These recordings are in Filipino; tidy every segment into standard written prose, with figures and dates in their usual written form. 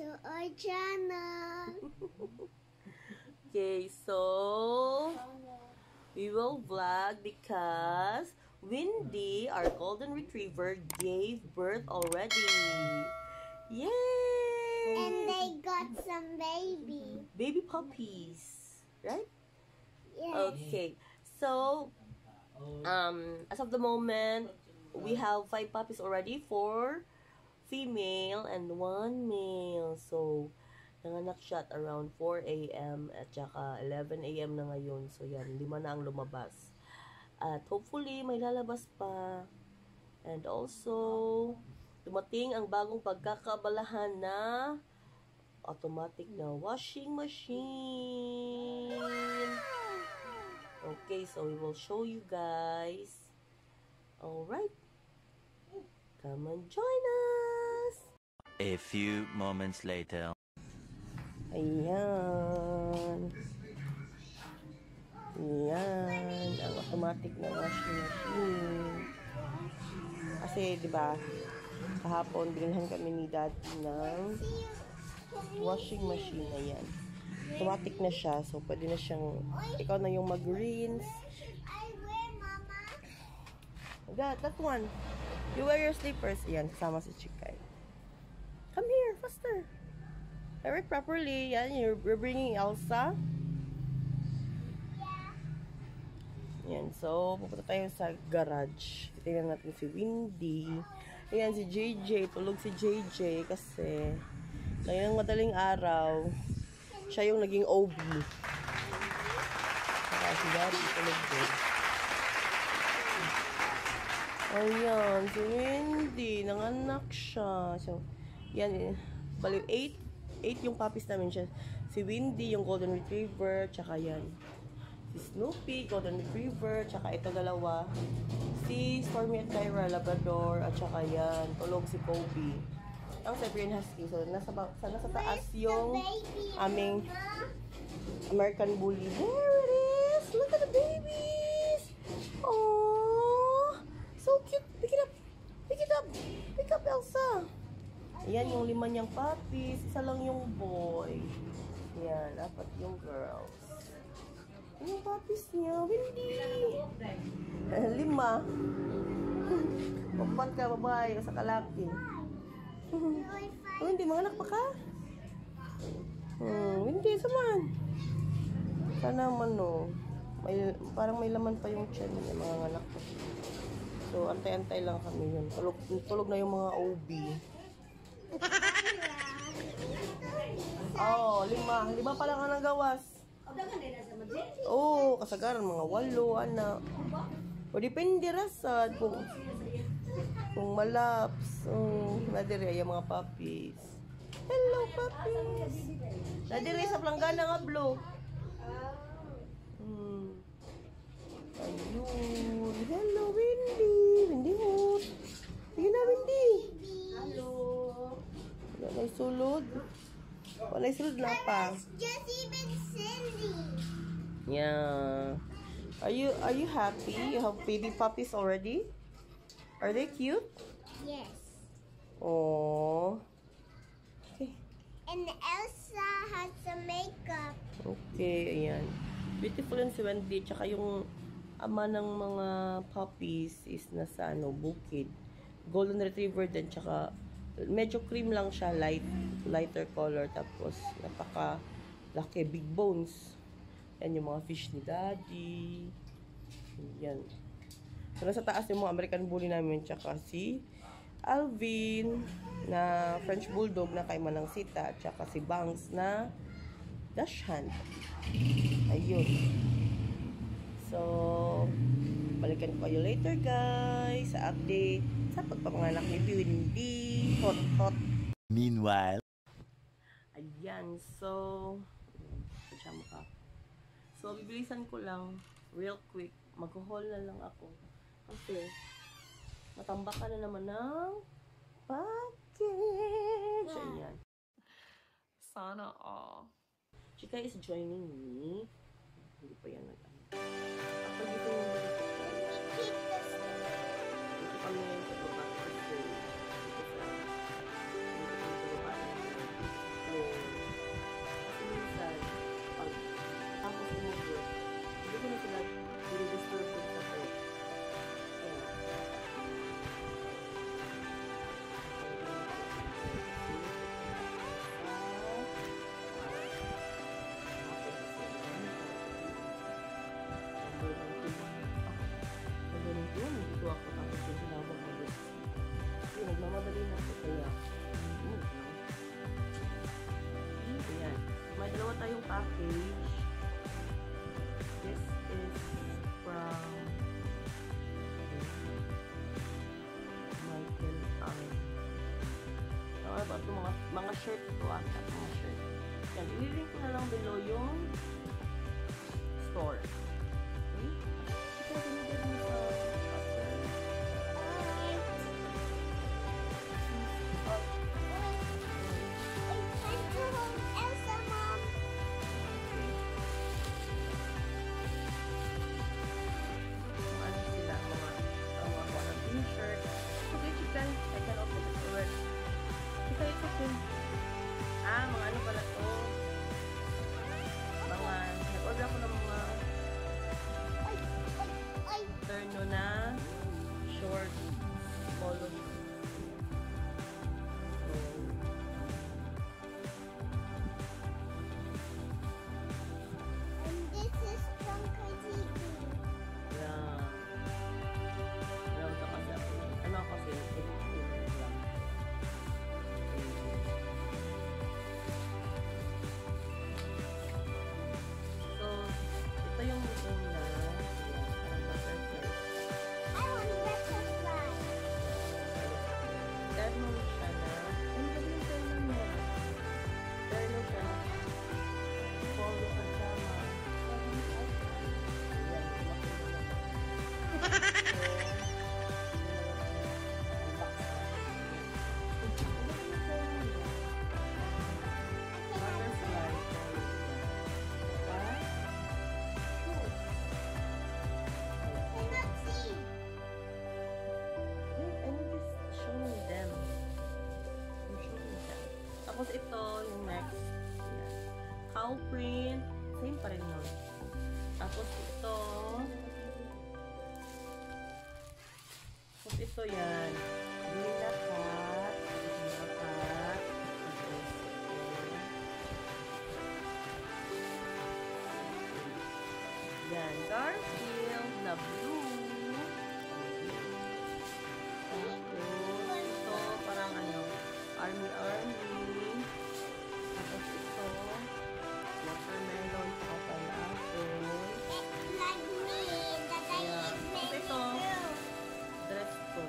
to our channel. Okay, so we will vlog because Windy, our golden retriever, gave birth already. Yay! And they got some baby puppies, right? Yes. Okay, so as of the moment, we have 5 puppies already, 4 female and 1 male. So nanganak siya at around 4 a.m. at saka 11 a.m. na ngayon. So yan, 5 na ang lumabas. At hopefully may lalabas pa. And also dumating ang bagong pagkakaabalahan na automatic na washing machine. Okay, so we will show you guys. Alright. Come and join us. A few moments later. Ayan. Ayan. Ang automatic na washing machine. Kasi, di ba, kahapon, binilhan kami ni Daddy ng washing machine. Ayan. Automatic na siya. So, pwede na siyang, ikaw na yung mag-rinse. I wear, Mama. That one. You wear your slippers. Ayan, kasama si Chikay. Come here, faster. Wear it properly. Yan, we're bringing Elsa. Yan, so, pupunta tayo sa garage. Tingnan natin si Windy. Ayan, si JJ. Tulog si JJ kasi ngayon madaling araw, siya yung naging OB. Kaya si Daddy tulog din. Ayan, si Windy. Nanganak siya. So, yan, bali 8 yung puppies namin siya. Si Windy, yung golden retriever, tsaka yan. Si Snoopy, golden retriever, tsaka ito dalawa. Si Stormy at Kyra, Labrador, at tsaka yan, tulog si Kobe. Ang Siberian Husky. So, nasa taas yung aming American Bully. There it is! Look at the babies! Oh, so cute! Pick it up! Pick it up! Pick up, Elsa! Ayan yung 5 niyang puppies. Isa lang yung boy. Ayan, 4 yung girls. Ayan yung puppies niya. Windy! 5. Pagpat ka, babae. O sa kalaki. Windy, mga anak pa ka? Windy, saman. Sana naman, no. Parang may laman pa yung tiyan niya, mga anak ko. So, antay-antay lang kami yun. Tulog na yung mga OB. Oh, 5 pa lang ang gawas. Oh, kasagaran mga 8 anak. O depende rasad kung malaps. Nadire yung mga puppies. Hello puppies. Nadire sa planggana nga blue. Ayun. Hello Windy. Windy hoot. Sige na Windy. Hello. Wala sulod. Wala sulod na pa. Just even Cindy. Yeah. Are you happy? You have baby puppies already? Are they cute? Yes. Oh. Okay. And Elsa has some makeup. Okay, ayan. Beautiful yan si Wendy. Tsaka yung ama ng mga puppies is nasa bukid. Golden retriever din. Tsaka medyo cream lang siya. Lighter color. Tapos napaka laki. Big bones. Yan yung mga fish ni Daddy. Yan. So, nasa taas yung mga American Bully namin. Tsaka si Alvin na French Bulldog na kay Manang Sita. Tsaka si Bangs na Dachshund. Ayun. So, balikan ko kayo later guys sa update sa pagpapanganak ni Windy. Hot. Meanwhile. Ayan. So, pasyama ka. So, bibilisan ko lang real quick. Mag-haul na lang ako. Kasi, matambakan na naman ng package. Ayan. Sana all. Chika is joining me. Hindi pa yan nag-ano. Ako dito yung balik ko. Keep this. Dito kami ngayon sa baba. Kasi, dito sa baba. ako tapos yung tinawag mo this. Kasi nagmamadali na ako kaya. Ayan. May dalawa tayong package. This is from Michael Ang. Ano ba ito? Mga shirt ito ata. Mga shirt. Yan. Ililink ko na lang below yung store. Okay? Ito binigyan mo sa mga ano pala to, mga nag-order ako ng mga terno na short polo. And this is from Kajiki. Yeah. Meron ka kasi ako. Ano kasi? So, ito yung una. Parang butterfly. I want butterfly. Terno siya na. Ano ba yung terno niya? Terno siya. Polo kasama. Cannot see. Tapos ito, yung next. Cow print. Same pa rin yun. Tapos ito. Tapos ito yan. Lila cat. Lila cat. Yan. Garfield na blue. Tapos ito, parang ano, army. Tapos ito, watermelon, saka pineapple. Like me, that I Yeah. eat many Ito. fruit. Dress ko.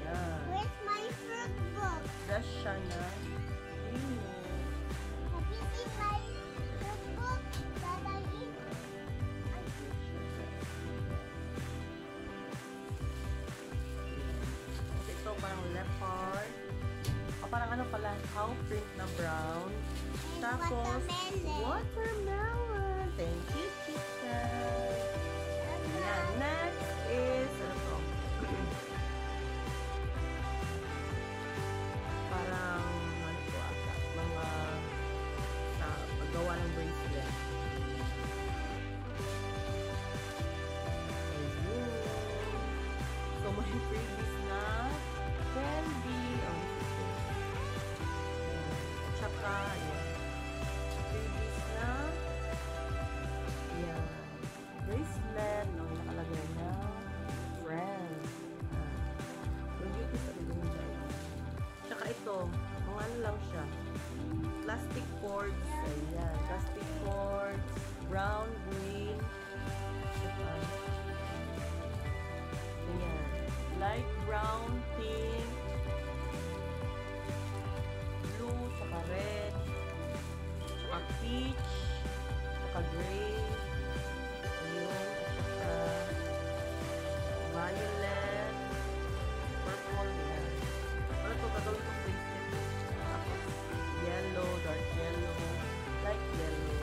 Yan. Where's my fruit book? Dress siya na. Have you seen my fruit book that I eat? Ito parang leopard. O parang ano pala, cow print na brown. Tapos, watermelon. Thank you, Chica. Ayan, next is, ano to? Parang, ano to ata, mga sa paggawa ng bracelet. Ayun. So, may freebies na candy. Oh, tsaka, ayan. Freebies na ayan. Bracelet. No, nakalagay na friend. Yung beauty sa rin dyan. Tsaka ito, mga ano lang siya. Plastic cords. Ayan. Plastic cords. Brown, green. Tsaka, ayan. Light brown, pink, blue, tsaka red, tsaka peach, tsaka gray, ayun, tsaka violet, purple, yan. Ano ito, gagawin ko bracelet. Tapos, yellow, dark yellow, light yellow.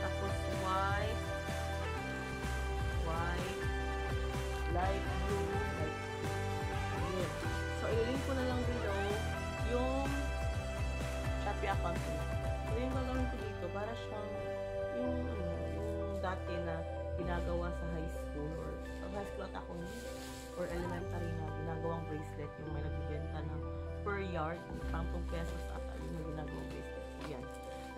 Tapos, white, light blue, light blue. So, ililink ko na lang below yung Shopee account ko. So, yung gagawin ko dito, para siyang yung dati na ginagawa sa high school or sa high school at ako or elementary na ginagawang bracelet yung may nagbibenta ng per yard. Parang 2 pesos ata. Yun yung ginagawang bracelet. So, yan.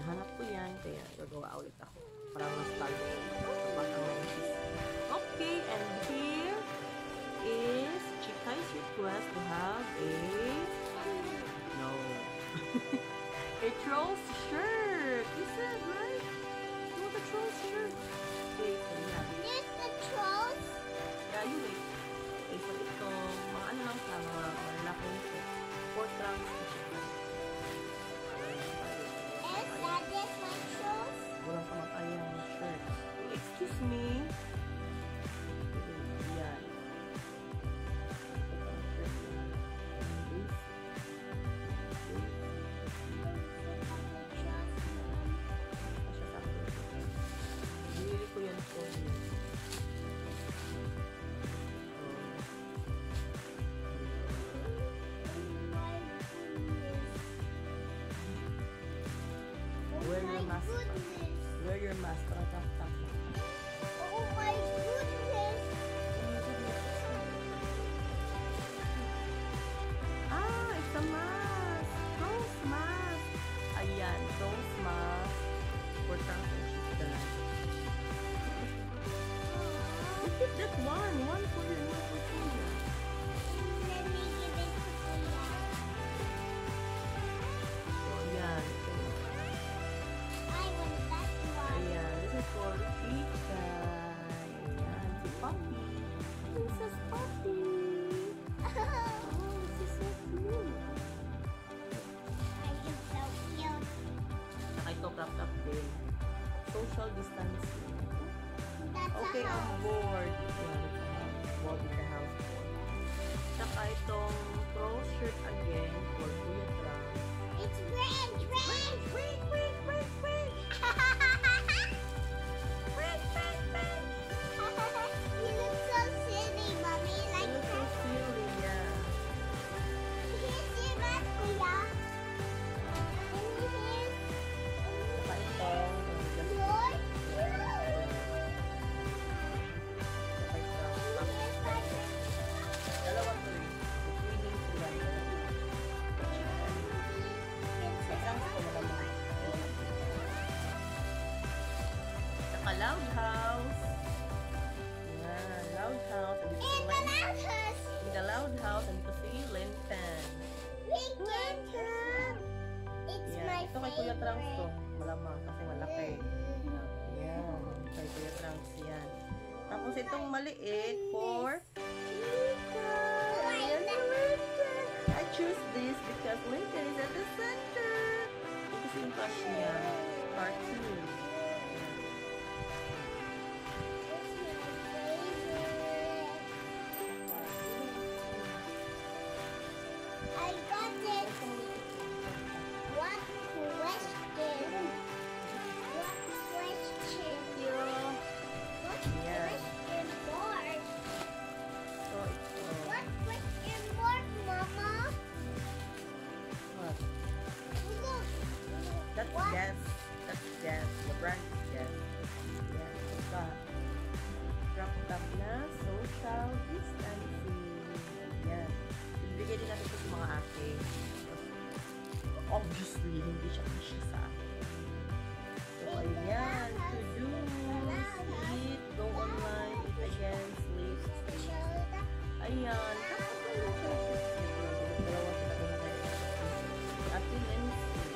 Nahanap ko yan. Kaya gagawa ulit ako. Parang nostalgia. Parang naisip. Okay, and here is Chikai's request to have a no a Trolls shirt. You said, right? You want a Trolls shirt? Okay, so yeah. There's the trolls. Yeah, you wait. Okay, so ito, mga ano lang sa mga malaking set. 4 trunks to Chikai. Is that just my trolls? Walang kamatayang shirt. Excuse me. Yan. Ito ang shirt niya. This. Asya sa akin. Binili ko yan for you. Wear your mask. Wear your mask. Tak. Oh my goodness. Ah, it's a mask. Rose mask. Ayan, rose mask. For trunks and she's done. You keep that one. One for you, one for Kuya. Let me give it to Kuya. So, ayan. I want that one. Ayan, this is for Chica. Ayan, si Poppy. Princess Poppy. Oh, this is so cute. I am so cute. Saka ito, crop top din. Social distancing. That's Okay, a ang house. board. Yan, board in the house board. Saka itong pro shirt again for Kuya Trump. It's red. Wait! You look so silly, Mommy. Like Ano so silly, yeah. here's your mask, Kuya. And here's Saka itong, just your. saka itong, Here's my. dalawa to eh. Feeling sila. Sa trunks ko malamang. Saka Loud House. Yan, Loud House. Andito si In the Len. loud house. In the Loud House, andito si Linton. Pink lantern. It's Yan. my Ito kay Kuya Trunks to. favorite. Malamang kasi malaki. Yan. Kay Kuya Trunks yan. Tapos itong maliit for Chica. Ayan si Linton. I choose this because Linton is at the center. Ito kasi yung crush niya. Cartoon. I got it. What question? What question? What Yeah. question mark? So, ito. What question mark, Mama? What? Look. That's What? Guess. That's Guess. The brand is Guess. Yan. Ito pa. Crop top na social distancing. Yan. Ibigay din natin ito sa mga ate. Obviously, hindi siya kasya sa akin. So, ayan. To do. Eat. Go online. Eat again. Sleep. Ayan. Tapos na yung choices nito. Dalawa sila doon na Ate Lindsay.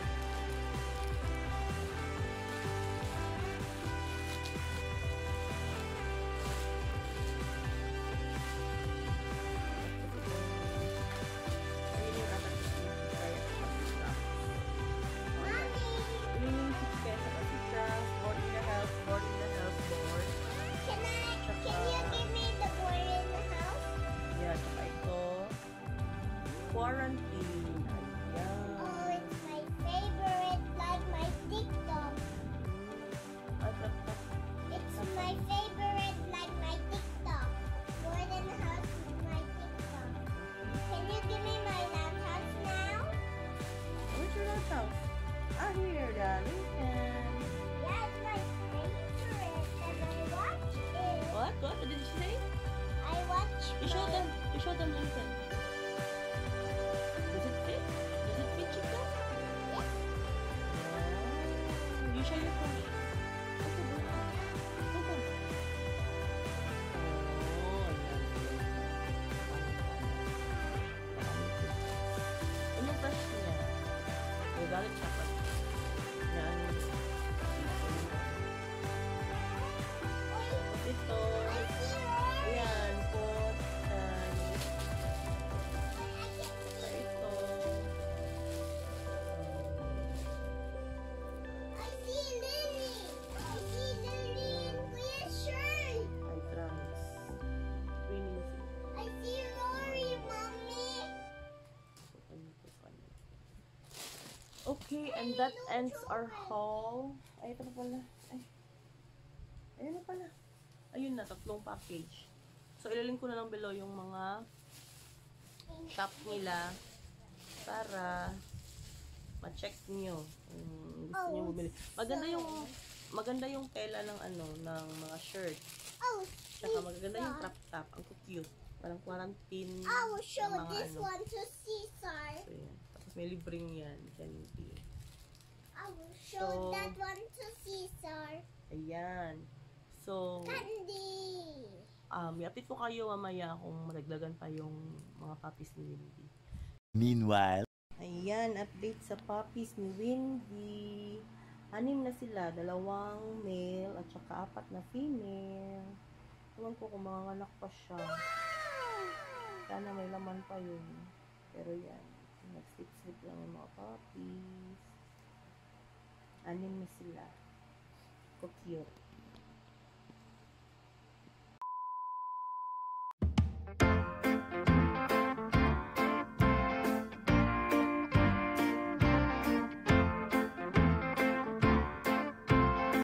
Ayun yung anak ni Kaya sa Pasita. Mommy, Ayun yung si Kaya sa Pasita. Board in the house. Board in the house. Board. can you give me the boy in the house? Yan. Tsaka ito. Quarantine. Ayan. Oh, it's my favorite, like my TikTok. Ay, tap. It's my favorite, like my TikTok. Boy in the house is my TikTok. Can you give me my laptop now? Where's your loud house? Ah, here, darling. Yeah, it's my favorite, and I watch it. What? What did you say? I watch. You show them Lincoln. Does it fit? Nagalit siya pag na ano. Ito. Ayan, cotton. Ito. I see Lily. I see Lily in clear shirt. I promise. Winning seat. I see Rory, mommy. Okay, and that ends our haul. Ay, ito na pala. Ay. Ayun na pala. Ayun na, 3 package. So, ilalink ko na lang below yung mga shop nila para ma-check nyo kung gusto nyo bumili. Maganda yung tela ng ano, ng mga shirt. Oh, Tsaka maganda yung crop top. Ang cute. Parang quarantine. I will show ng mga this ano. one to Caesar. So, yan. Tapos may libreng yan. Candy. I will show So, that one to Caesar. Ayan. So, Candy. i-update ko kayo mamaya kung madagdagan pa yung mga puppies ni Windy. Meanwhile, Ayan, update sa puppies ni Windy. 6 na sila, 2 male at saka 4 na female. Ewan ko kung mga anak pa siya. Sana may laman pa yun. Pero yan, nag-sleep lang yung mga puppies. 6 na sila. So cute.